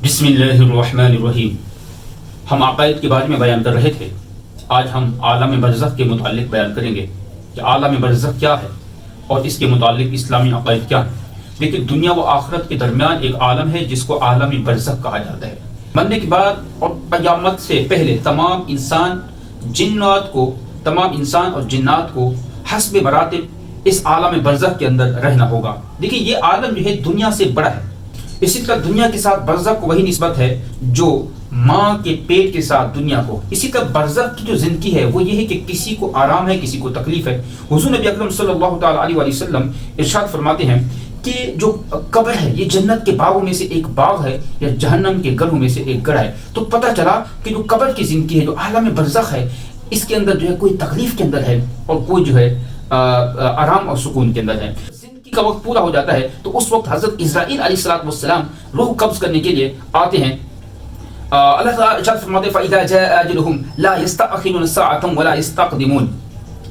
بسم اللہ الرحمن الرحیم۔ ہم عقائد کے بارے میں بیان کر رہے تھے۔ آج ہم عالم برزخ کے متعلق بیان کریں گے کہ عالم برزخ کیا ہے اور اس کے متعلق اسلامی عقائد کیا ہے۔ لیکن دنیا و آخرت کے درمیان ایک عالم ہے جس کو عالم برزخ کہا جاتا ہے۔ مرنے کے بعد اور قیامت سے پہلے تمام انسان اور جنات کو حسب مراتب اس عالم برزخ کے اندر رہنا ہوگا۔ دیکھیں یہ عالم جو ہے دنیا سے بڑا ہے۔ اسی طرح دنیا کے ساتھ برزخ کو وہی نسبت ہے جو ماں کے پیٹ کے ساتھ دنیا کو۔ اسی طرح برزخ کی جو زندگی ہے وہ یہ ہے کہ کسی کو آرام ہے، کسی کو تکلیف ہے۔ حضور نبی اکرم صلی اللہ تعالی علیہ وآلہ وسلم ارشاد فرماتے ہیں کہ جو قبر ہے یہ جنت کے باغوں میں سے ایک باغ ہے یا جہنم کے گڑھوں میں سے ایک گڑھ ہے۔ تو پتہ چلا کہ جو قبر کی زندگی ہے، جو عالم برزخ ہے، اس کے اندر جو ہے کوئی تکلیف کے اندر ہے اور کوئی جو ہے آرام اور سکون کے اندر ہے۔ کا وقت پورا ہو جاتا ہے تو اس وقت حضرت اسرائیل علیہ السلام روح قبض کرنے کے لیے آتے ہیں۔ اللہ تعالیٰ ارشاد فرماتے ہیں فَإِذَا جَاءَ أَجَلُهُمْ لَا يَسْتَأْخِرُونَ سَاعَةً وَلَا يَسْتَقْدِمُونَ۔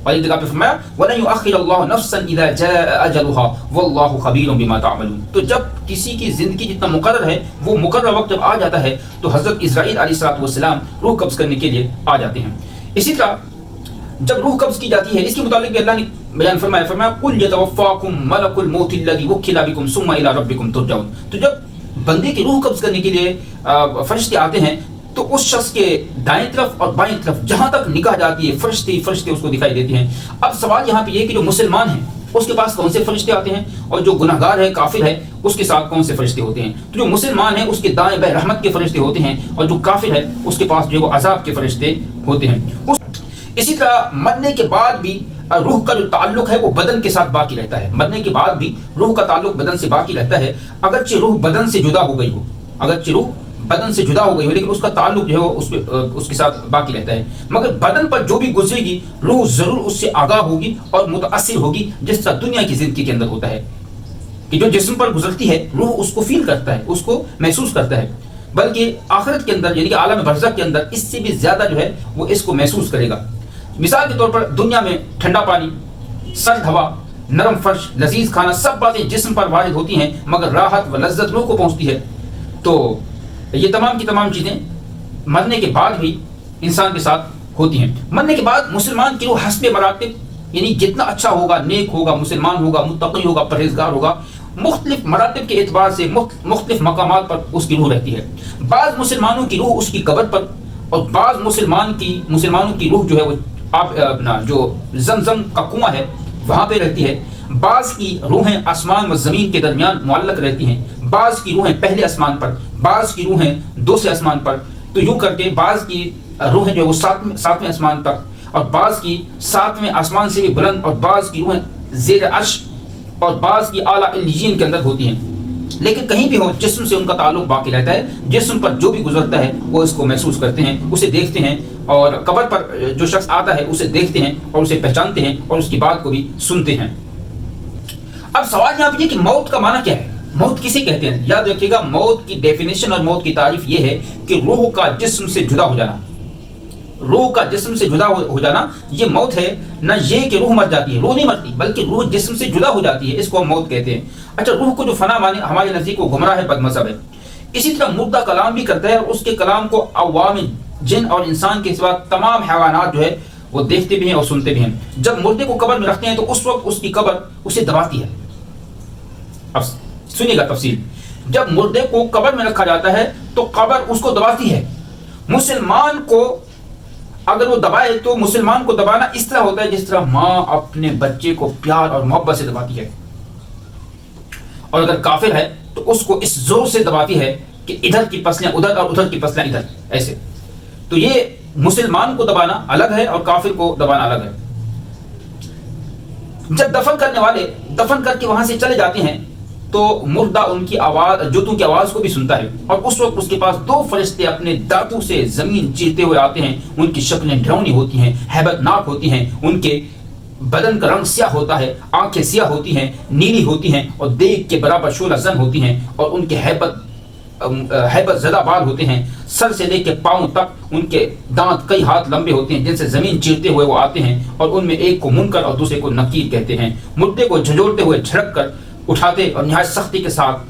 اور ایک جگہ پہ فرمایا وَلَن يُؤَخِّرَ اللَّهُ نَفْسًا إِذَا جَاءَ أَجَلُهَا وَاللَّهُ خَبِيرٌ بِمَا تَعْمَلُونَ۔ تو جب کسی کی زندگی جتنا مقرر ہے وہ مقرر وقت جب آ جاتا ہے تو حضرت اسرائیل علیہ السلام روح قبض کرنے کے لیے آ جاتے ہیں۔ اسی طرح جب روح قبض کی جاتی ہے اس کے متعلق بھی اللہ نے بیان فرمایا قُلْ يَتَوَفَّاكُمْ مَلَكُ الْمَوْتِ الَّذِي وُكِّلَ بِكُمْ ثُمَّ إِلَىٰ رَبِّكُمْ تُرْجَعُونَ۔ تو جب بندے کی روح قبض کرنے کے لیے فرشتے آتے ہیں تو اس شخص کے دائیں طرف اور بائیں طرف جہاں تک نگاہ جاتی ہے فرشتے اس کو دکھائی دیتے ہیں۔ اب سوال یہاں پہ یہ کہ جو مسلمان ہیں اس کے پاس کون سے فرشتے آتے ہیں اور جو گناہگار ہے کافر ہے اس کے ساتھ کون سے فرشتے ہوتے ہیں؟ تو جو مسلمان ہے اس کے دائیں بائیں رحمت کے فرشتے ہوتے ہیں اور جو کافر ہے اس کے پاس جو ہے وہ عذاب کے فرشتے ہوتے ہیں۔ اسی طرح مرنے کے بعد بھی روح کا جو تعلق ہے وہ بدن کے ساتھ باقی رہتا ہے۔ مرنے کے بعد بھی روح کا تعلق بدن سے باقی رہتا ہے، اگرچہ روح بدن سے جدا ہو گئی ہو، لیکن اس کا تعلق جو ہے اس کے ساتھ باقی رہتا ہے۔ مگر بدن پر جو بھی گزرے گی روح ضرور اس سے آگاہ ہوگی اور متاثر ہوگی، جس طرح دنیا کی زندگی کے اندر ہوتا ہے کہ جو جسم پر گزرتی ہے روح اس کو فیل کرتا ہے، اس کو محسوس کرتا ہے، بلکہ آخرت کے اندر یعنی کہ عالم برزخ کے اندر اس سے بھی زیادہ جو ہے وہ اس کو محسوس کرے گا۔ مثال کے طور پر دنیا میں ٹھنڈا پانی، سرد ہوا، نرم فرش، لذیذ کھانا، سب باتیں جسم پر وارد ہوتی ہیں مگر راحت و لذت روح کو پہنچتی ہے۔ تو یہ تمام کی تمام چیزیں مرنے کے بعد بھی انسان کے ساتھ ہوتی ہیں۔ مرنے کے بعد مسلمان کی روح حسب مراتب یعنی جتنا اچھا ہوگا، نیک ہوگا، مسلمان ہوگا، متقی ہوگا، پرہیزگار ہوگا، مختلف مراتب کے اعتبار سے مختلف مقامات پر اس کی روح رہتی ہے۔ بعض مسلمانوں کی روح اس کی قبر پر اور بعض مسلمانوں کی روح جو ہے وہ اپنا جو زمزم کا کنواں ہے وہاں پہ رہتی ہے۔ بعض کی روحیں آسمان و زمین کے درمیان معلق رہتی ہیں، بعض کی روحیں پہلے آسمان پر، بعض کی روحیں دوسرے آسمان پر، تو یوں کر کے بعض کی روحیں جو ہے وہ ساتویں آسمان تک، اور بعض کی ساتویں آسمان سے بھی بلند، اور بعض کی روحیں زیر عرش اور بعض کی اعلیٰ علیین کے اندر ہوتی ہیں۔ لیکن کہیں بھی ہو جسم سے ان کا تعلق باقی رہتا ہے، جسم پر جو بھی گزرتا ہے وہ اس کو محسوس کرتے ہیں، اسے دیکھتے ہیں، اور قبر پر جو شخص آتا ہے اسے دیکھتے ہیں اور اسے پہچانتے ہیں اور اس کی بات کو بھی سنتے ہیں۔ اب سوال یہاں پہ یہ کہ موت کا معنی کیا ہے؟ موت کسے کہتے ہیں؟ یاد رکھیے گا موت کی ڈیفینیشن اور موت کی تعریف یہ ہے کہ روح کا جسم سے جدا ہو جانا۔ روح کا جسم سے جدا ہو جانا یہ موت ہے، نہ یہ کہ روح مر جاتی ہے، روح نہیں مرتی بلکہ روح جسم سے جدا ہو جاتی ہے، اس کو ہم موت کہتے ہیں۔ اچھا، روح کو جو فنا مانے ہمارے نزدیک وہ گمراہ ہے، بد مذہب ہے۔ اسی طرح مردہ کلام بھی کرتا ہے اور اس کے کلام کو عوام جن اور انسان کے سوا تمام حیوانات جو ہے وہ دیکھتے بھی ہیں اور سنتے بھی ہیں۔ جب مردے کو قبر میں رکھتے ہیں تو اس وقت اس کی قبر اسے دباتی ہے۔ اب سنیے گا تفصیل، جب مردے کو قبر میں رکھا جاتا ہے تو قبر اس کو دباتی ہے۔ مسلمان کو اگر وہ دبائے تو مسلمان کو دبانا اس طرح ہوتا ہے جس طرح ماں اپنے بچے کو پیار اور محبت سے دباتی ہے، اور اگر کافر ہے تو اس کو اس زور سے دباتی ہے کہ ادھر کی پسلیاں ادھر اور ادھر کی پسلیاں ادھر، ایسے۔ تو یہ مسلمان کو دبانا الگ ہے اور کافر کو دبانا الگ ہے۔ جب دفن کرنے والے دفن کر کے وہاں سے چلے جاتے ہیں تو مردہ ان کی آواز جوتوں کی آواز کو بھی سنتا ہے، اور اس وقت اس کے پاس دو فرشتے اپنے دانتوں سے زمین چیرتے ہوئے آتے ہیں۔ ان کی شکلیں ڈراؤنی ہوتی ہیں، ہیبت ناک ہوتی ہیں، ان کے بدن کا رنگ سیاہ ہوتا ہے، آنکھیں سیاہ ہوتی ہیں، نیلی ہوتی ہیں اور دیگ کے برابر شعلہ زن ہوتی ہیں، اور ان کے ہیبت زدہ بال ہوتے ہیں۔ سر سے لے کے پاؤں تک ان کے دانت کئی ہاتھ لمبے ہوتے ہیں جن سے زمین چیرتے ہوئے وہ آتے ہیں، اور ان میں ایک کو منکر اور دوسرے کو نکیر کہتے ہیں۔ مردے کو جھنجھوڑتے ہوئے جھڑک کر اٹھاتے اور نہایت سختی کے ساتھ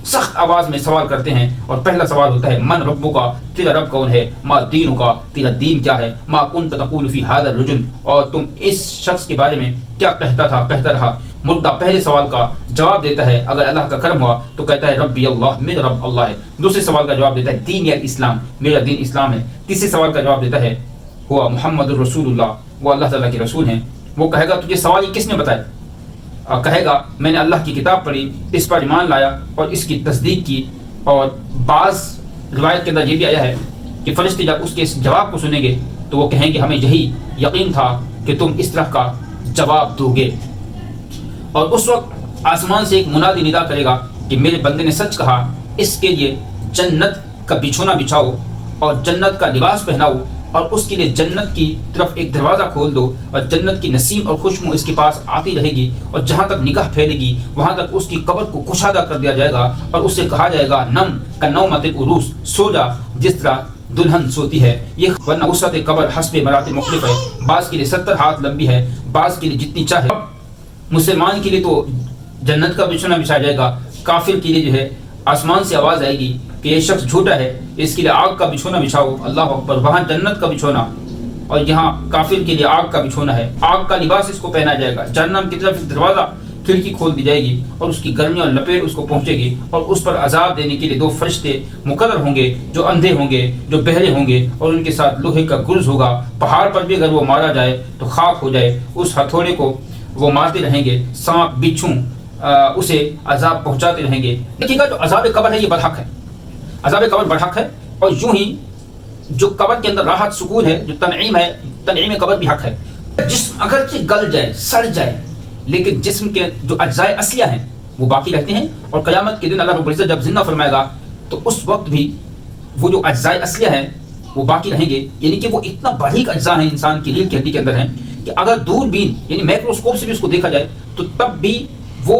سخت آواز میں سوال کرتے ہیں، اور پہلا سوال ہوتا ہے من ربک، تیرا رب کون ہے، ما دینک، تیرا دین کیا ہے، ما کنت تقول فی ھذا الرجل، اور تم اس شخص کے بارے میں کیا کہتا رہا۔ مردہ پہلے سوال کا جواب دیتا ہے، اگر اللہ کا کرم ہوا تو کہتا ہے ربی اللہ، میرا رب اللہ ہے۔ دوسرے سوال کا جواب دیتا ہے دین یا اسلام، میرا دین اسلام ہے۔ تیسرے سوال کا جواب دیتا ہے ہوا محمد الرسول اللہ، وہ اللہ تعالیٰ کے رسول ہیں۔ وہ کہے گا تجھے سوال یہ کس نے بتایا؟ کہے گا میں نے اللہ کی کتاب پڑھی، اس پر ایمان لایا اور اس کی تصدیق کی، اور بعض روایت کے اندر یہ بھی آیا ہے کہ فرشتے جب اس کے اس جواب کو سنیں گے تو وہ کہیں گے ہمیں یہی یقین تھا کہ تم اس طرح کا جواب دو گے، اور اس وقت آسمان سے ایک منادی ندا کرے گا کہ میرے بندے نے سچ کہا، اس کے لیے جنت کا بچھونا بچھاؤ اور جنت کا لباس پہناؤ، اور اس کے لیے جنت کی طرف ایک دروازہ کھول دو، اور جنت کی نسیم اور خوشبو اس کے پاس آتی رہے گی، اور جہاں تک نگاہ پھیلے گی وہاں تک اس کی قبر کو کشادہ کر دیا جائے گا، اور اس سے کہا جائے گا نم کا نومت العروس، سو جا جس طرح دلہن سوتی ہے۔ یہ ورنہ وسعت قبر حسب مراتب مختلف ہے، بعض کے لیے 70 ہاتھ لمبی ہے، بعض کے لیے جتنی چاہے۔ مسلمان کے لیے تو جنت کا بچھونا بچھایا جائے گا، کافر کے لیے جو ہے آسمان سے آواز آئے گی کہ یہ شخص جھوٹا ہے، اس کے لیے آگ کا بچھونا بچھاؤ، اللہ اکبر، وہاں جنت کا بچھونا، اور یہاں کافر کے لیے آگ کا بچھونا ہے، آگ کا لباس اس کو پہنا جائے گا، جہنم کی طرف دروازہ کھڑکی کھول دی جائے گی اور اس کی گرمی اور لپیٹ اس کو پہنچے گی، اور اس پر عذاب دینے کے لیے 2 فرشتے مقرر ہوں گے جو اندھے ہوں گے، جو بہرے ہوں گے، اور ان کے ساتھ لوہے کا گرز ہوگا۔ پہاڑ پر بھی اگر وہ مارا جائے تو خاک ہو جائے، اس ہتھوڑے کو وہ مارتے رہیں گے، سانپ بچھو اسے عذاب پہنچاتے رہیں گے۔ دیکھیے گا جو عذاب قبر ہے یہ برحق ہے، عذاب قبر برحق ہے، اور یوں ہی جو قبر کے اندر راحت سکون ہے، جو تنعیم ہے، تنعیم قبر بھی حق ہے۔ جسم اگرچہ گل جائے، سڑ جائے، لیکن جسم کے جو اجزاء اصلیہ ہیں وہ باقی رہتے ہیں، اور قیامت کے دن اللہ رب العزت جب زندہ فرمائے گا تو اس وقت بھی وہ جو اجزاء اصلیہ ہیں وہ باقی رہیں گے، یعنی کہ وہ اتنا باریک اجزاء ہیں انسان کی ریڑھ کی ہڈی کے اندر ہیں کہ اگر دوربین یعنی مائکروسکوپ سے بھی اس کو دیکھا جائے تو تب بھی وہ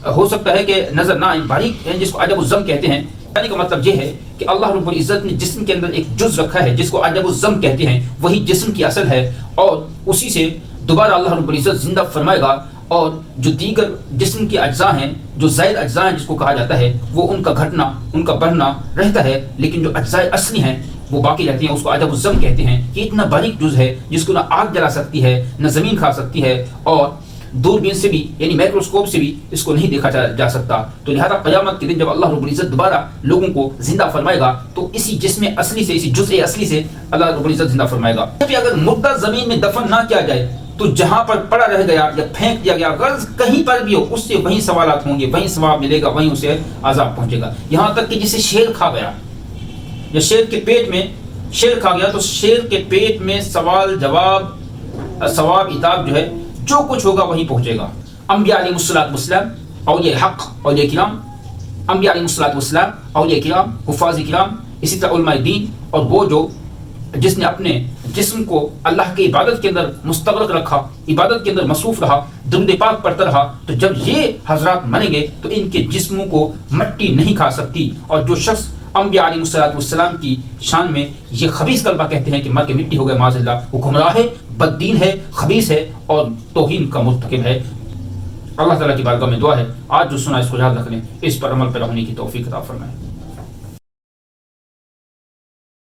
ہو سکتا ہے کہ نظر نہ آئے، باریک ہیں، جس کو عجب الضم کہتے ہیں۔ کہنے کا مطلب یہ ہے کہ اللہ رب العزت نے جسم کے اندر ایک جز رکھا ہے جس کو عجب الضم کہتے ہیں، وہی جسم کی اصل ہے، اور اسی سے دوبارہ اللہ رب العزت زندہ فرمائے گا، اور جو دیگر جسم کے اجزاء ہیں، جو زائد اجزاء ہیں جس کو کہا جاتا ہے، وہ ان کا گھٹنا، ان کا بڑھنا رہتا ہے، لیکن جو اجزاء اصلی ہیں وہ باقی رہتی ہیں، اس کو عجب الضم کہتے ہیں۔ یہ اتنا باریک جز ہے جس کو نہ آگ جلا سکتی ہے، نہ زمین کھا سکتی ہے، اور دوربین سے بھی یعنی مائکروسکوپ سے بھی اس کو نہیں دیکھا جا سکتا۔ تو لہذا قیامت کے دن جب اللہ رب العزت دوبارہ لوگوں کو زندہ فرمائے گا تو اسی جسم اصلی سے، اسی جزء اصلی سے اللہ رب العزت زندہ فرمائے گا۔ اگر مردہ زمین میں دفن نہ کیا جائے تو جہاں پر پڑا رہ گیا یا پھینک دیا گیا، غرض کہیں پر بھی ہو، اس سے وہیں سوالات ہوں گے، وہیں ثواب ملے گا، وہیں اسے عذاب پہنچے گا۔ یہاں تک کہ جسے شیر کھا گیا یا شیر کے پیٹ میں شیر کھا گیا تو شیر کے پیٹ میں سوال جواب، ثواب عتاب جو ہے جو کچھ ہوگا وہیں پہنچے گا۔ انبیاء علیہ الصلوۃ والسلام، اولیاء حق، اولیاء کرام، انبیاء علیہ الصلوۃ والسلام، اولیاء کرام، حفاظ کرام، اسی طرح علماء دین، اور وہ جو جس نے اپنے جسم کو اللہ کی عبادت کے اندر مستغرق رکھا، عبادت کے اندر مصروف رہا، درود پاک پڑھتا رہا، تو جب یہ حضرات مریں گے تو ان کے جسموں کو مٹی نہیں کھا سکتی۔ اور جو شخص انبیاء علیہ الصلوۃ والسلام کی شان میں یہ خبیث کلمہ کہتے ہیں کہ مر کے مٹی ہو گئے معاذ اللہ، وہ گمراہ ہے، بد دین ہے، خبیث ہے، اور توہین کا مرتکب ہے۔ اللہ تعالیٰ کی بارگاہ میں دعا ہے آج جو سنا اس کو یاد رکھ لیں، اس پر عمل پیرا ہونے کی توفیق عطا فرمائے۔